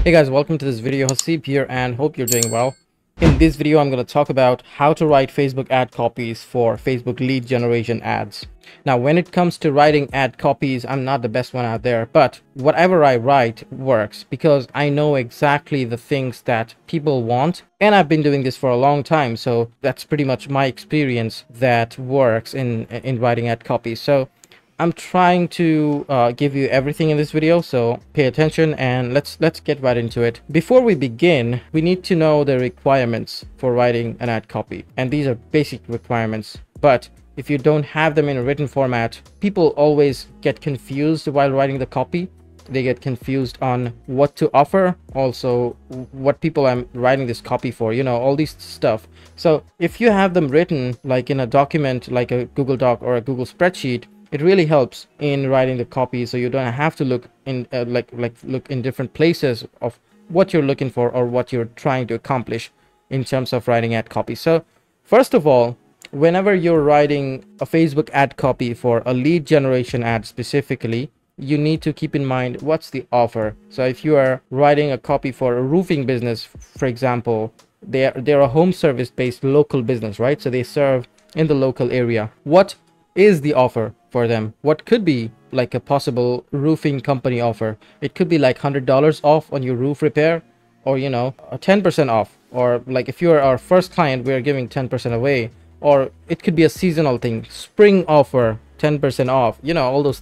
Hey guys, welcome to this video. Hasib here and hope you're doing well. In this video, I'm going to talk about how to write Facebook ad copies for Facebook lead generation ads. Now, when it comes to writing ad copies, I'm not the best one out there, but whatever I write works because I know exactly the things that people want. And I've been doing this for a long time, so that's pretty much my experience that works in writing ad copies. So I'm trying to give you everything in this video, so pay attention and let's get right into it. Before we begin, we need to know the requirements for writing an ad copy, and these are basic requirements. But if you don't have them in a written format, people always get confused while writing the copy. They get confused on what to offer, also what people I'm writing this copy for, you know, all these stuff. So if you have them written like in a document, like a Google Doc or a Google spreadsheet, it really helps in writing the copy, so you don't have to look in look in different places of what you're looking for or what you're trying to accomplish in terms of writing ad copy. So first of all, whenever you're writing a Facebook ad copy for a lead generation ad specifically, you need to keep in mind what's the offer. So if you are writing a copy for a roofing business, for example, they're a home service based local business, right? So they serve in the local area. What is the offer for them? What could be like a possible roofing company offer? It could be like $100 off on your roof repair, or you know, a 10% off, or like if you're our first client, we're giving 10% away. Or it could be a seasonal thing, spring offer, 10% off, you know, all those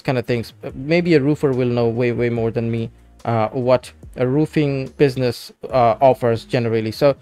kind of things. Maybe a roofer will know way more than me what a roofing business offers generally. So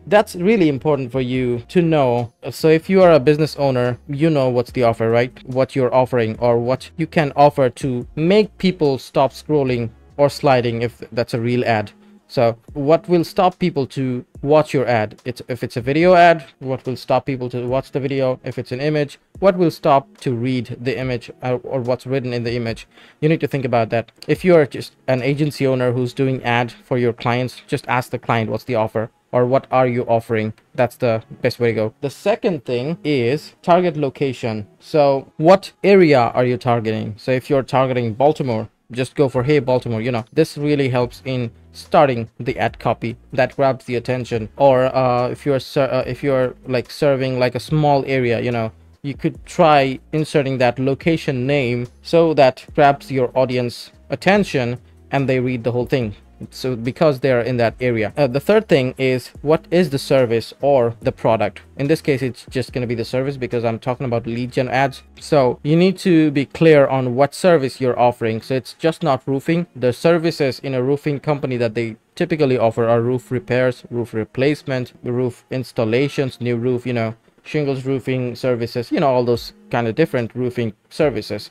that's really important for you to know. So if you are a business owner, you know what's the offer, right? What you're offering or what you can offer to make people stop scrolling or sliding if that's a real ad. So what will stop people to watch your ad? If it's a video ad, what will stop people to watch the video? If it's an image, what will stop to read the image or what's written in the image? You need to think about that. If you're just an agency owner who's doing ad for your clients, just ask the client what's the offer or what are you offering. That's the best way to go. The second thing is target location. So what area are you targeting? So if you're targeting Baltimore, just go for, hey Baltimore, you know, this really helps in starting the ad copy that grabs the attention. Or if you're like serving like a small area, you know, you could try inserting that location name so that grabs your audience attention and they read the whole thing, so because they're in that area. The third thing is, what is the service or the product? In this case, it's just going to be the service because I'm talking about lead gen ads. So you need to be clear on what service you're offering. So it's just not roofing. The services in a roofing company that they typically offer are roof repairs, roof replacement, roof installations, new roof, you know, shingles roofing services, you know, all those kind of different roofing services.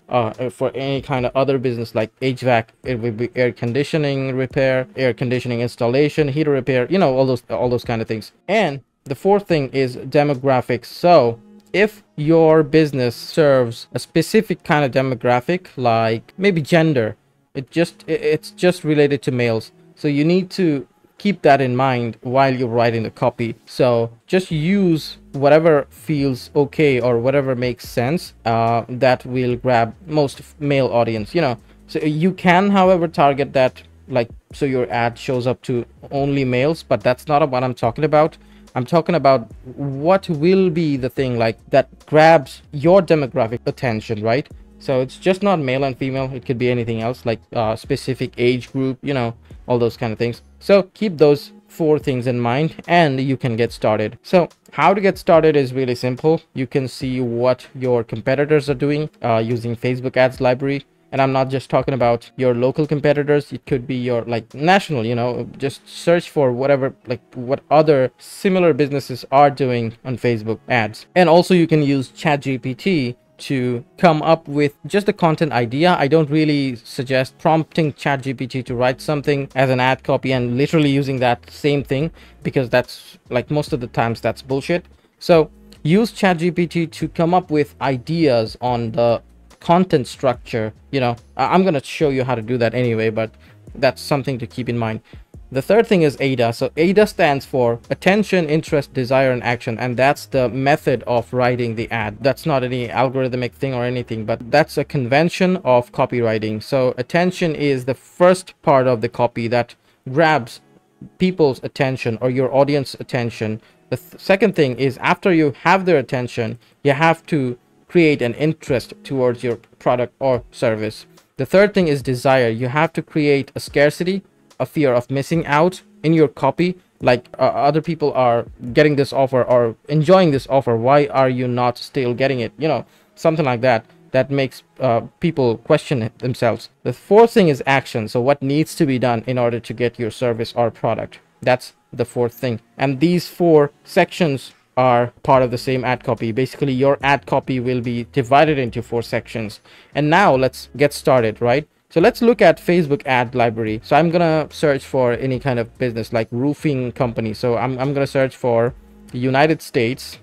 For any kind of other business like HVAC, it would be air conditioning repair, air conditioning installation, heater repair, you know, all those kind of things. And the fourth thing is demographics. So if your business serves a specific kind of demographic, like maybe gender, it's just related to males, so you need to keep that in mind while you're writing the copy. So just use whatever feels okay or whatever makes sense that will grab most male audience, you know. So you can, however, target that like so your ad shows up to only males, but that's not what I'm talking about. I'm talking about what will be the thing like that grabs your demographic attention, right? So it's just not male and female, it could be anything else, like specific age group, you know, all those kind of things. So keep those four things in mind and you can get started. So how to get started is really simple. You can see what your competitors are doing using Facebook ads library. And I'm not just talking about your local competitors, it could be your like national, you know, just search for whatever, like what other similar businesses are doing on Facebook ads. And also you can use ChatGPT to come up with just a content idea. I don't really suggest prompting ChatGPT to write something as an ad copy and literally using that same thing, because that's like most of the times that's bullshit. So use ChatGPT to come up with ideas on the content structure. You know, I'm gonna show you how to do that anyway, but that's something to keep in mind. The third thing is AIDA. So AIDA stands for attention, interest, desire, and action. And that's the method of writing the ad. That's not any algorithmic thing or anything, but that's a convention of copywriting. So attention is the first part of the copy that grabs people's attention or your audience attention. The second thing is, after you have their attention, you have to create an interest towards your product or service. The third thing is desire. You have to create a scarcity, a fear of missing out in your copy, like other people are getting this offer or enjoying this offer, why are you not still getting it, something like that, that makes people question it themselves. The fourth thing is action. So what needs to be done in order to get your service or product? That's the fourth thing. And these four sections are part of the same ad copy. Basically, your ad copy will be divided into four sections. And now let's get started, right? So let's look at Facebook ad library. So I'm gonna search for any kind of business like roofing company. So I'm gonna search for the United States.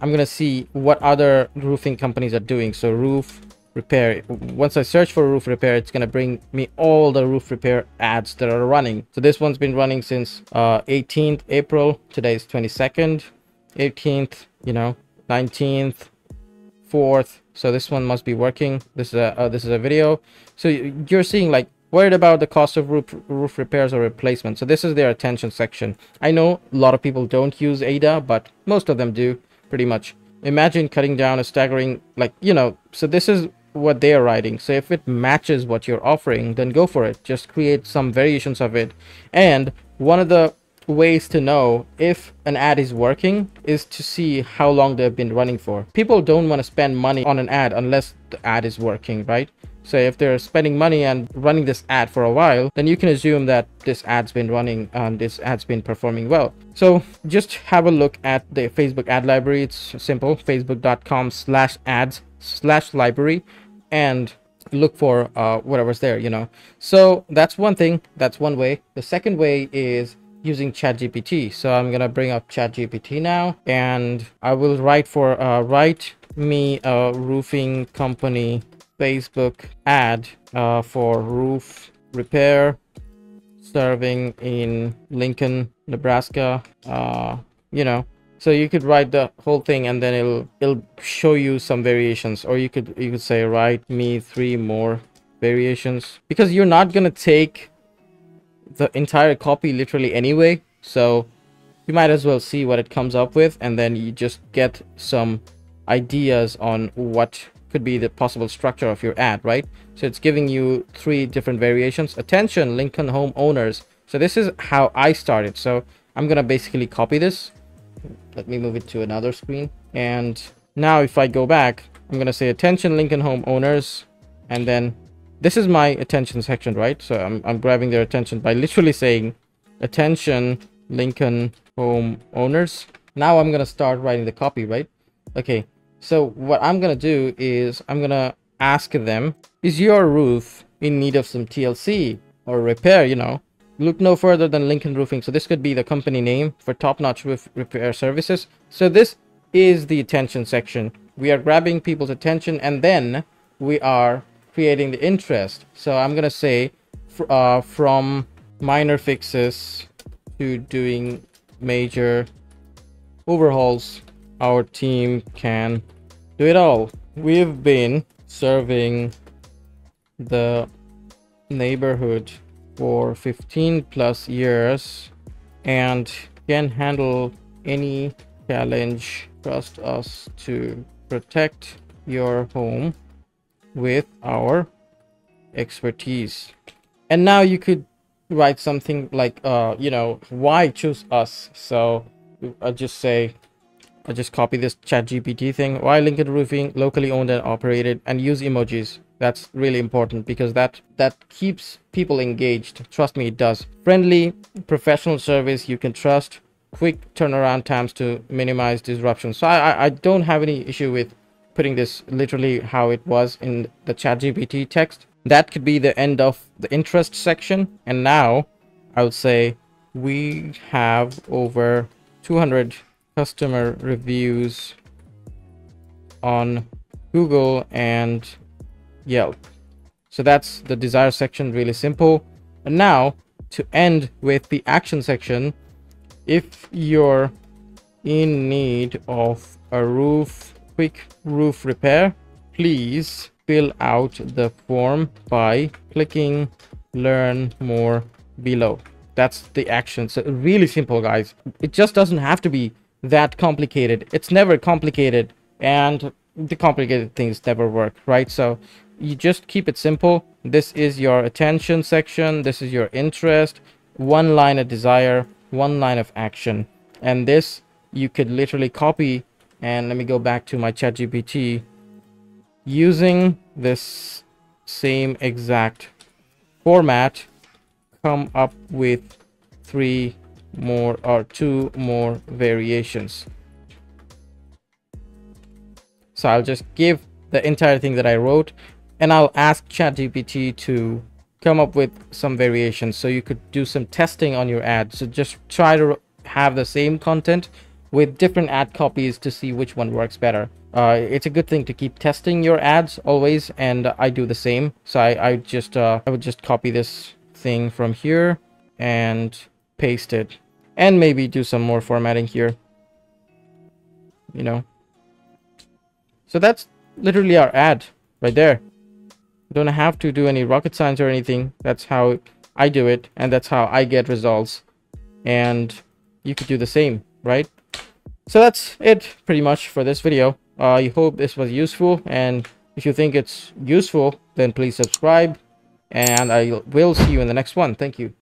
I'm gonna see what other roofing companies are doing. So roof repair. Once I search for roof repair, it's gonna bring me all the roof repair ads that are running. So this one's been running since 18th April. Today is 22nd, 18th, 19th, 4th. So this one must be working. This is a video. So you're seeing, like, worried about the cost of roof repairs or replacement. So this is their attention section. I know a lot of people don't use AIDA, but most of them do, pretty much. Imagine cutting down a staggering, so this is what they are writing. So if it matches what you're offering, then go for it. Just create some variations of it. And one of the ways to know if an ad is working is to see how long they've been running for. People don't want to spend money on an ad unless the ad is working, right? So if they're spending money and running this ad for a while, then you can assume that this ad's been running and this ad's been performing well. So just have a look at the Facebook ad library. It's simple, facebook.com/ads/library, and look for whatever's there, So that's one thing. That's one way. The second way is using ChatGPT. So I'm gonna bring up ChatGPT now, and I will write me a roofing company Facebook ad for roof repair serving in Lincoln, Nebraska. So you could write the whole thing, and then it'll show you some variations, or you could say, write me 3 more variations, because you're not gonna take the entire copy literally anyway. So you might as well see what it comes up with, and then you just get some ideas on what could be the possible structure of your ad, right? So it's giving you 3 different variations. Attention, Lincoln home owners. So this is how I started. So I'm gonna basically copy this. Let me move it to another screen. And now if I go back, I'm gonna say attention, Lincoln home owners, and then this is my attention section, right? So I'm grabbing their attention by literally saying attention, Lincoln home owners. Now I'm gonna start writing the copy, right? Okay. So what I'm gonna do is I'm gonna ask them, is your roof in need of some TLC or repair? Look no further than Lincoln Roofing. So this could be the company name for top-notch roof repair services. So this is the attention section. We are grabbing people's attention, and then we are creating the interest. So I'm gonna say from minor fixes to doing major overhauls, our team can do it all. We've been serving the neighborhood for 15+ years and can handle any challenge. Trust us to protect your home with our expertise. And now you could write something like why choose us. So I just copy this ChatGPT thing. Why Lincoln Roofing, locally owned and operated, and use emojis. That's really important because that keeps people engaged. Trust me, it does. Friendly, professional service you can trust. Quick turnaround times to minimize disruption. So I don't have any issue with putting this literally how it was in the ChatGPT text. That could be the end of the interest section. And now I would say we have over 200 customer reviews on Google and Yelp. So that's the desire section, really simple. And now to end with the action section, if you're in need of a quick roof repair, please fill out the form by clicking learn more below. That's the action. So really simple, guys. It just doesn't have to be that complicated. It's never complicated, and the complicated things never work, right? So you just keep it simple. This is your attention section, this is your interest, one line of desire, one line of action, and this you could literally copy. And let me go back to my ChatGPT. Using this same exact format, come up with 2 more variations. So I'll just give the entire thing that I wrote, and I'll ask ChatGPT to come up with some variations, so you could do some testing on your ad. So just try to have the same content with different ad copies to see which one works better. It's a good thing to keep testing your ads always, and I do the same. So I would just copy this thing from here and paste it, and maybe do some more formatting here, you know. So that's literally our ad right there. You don't have to do any rocket science or anything. That's how I do it, and that's how I get results, and you could do the same, right? So that's it pretty much for this video. I hope this was useful, and if you think it's useful, then please subscribe, and I will see you in the next one. Thank you.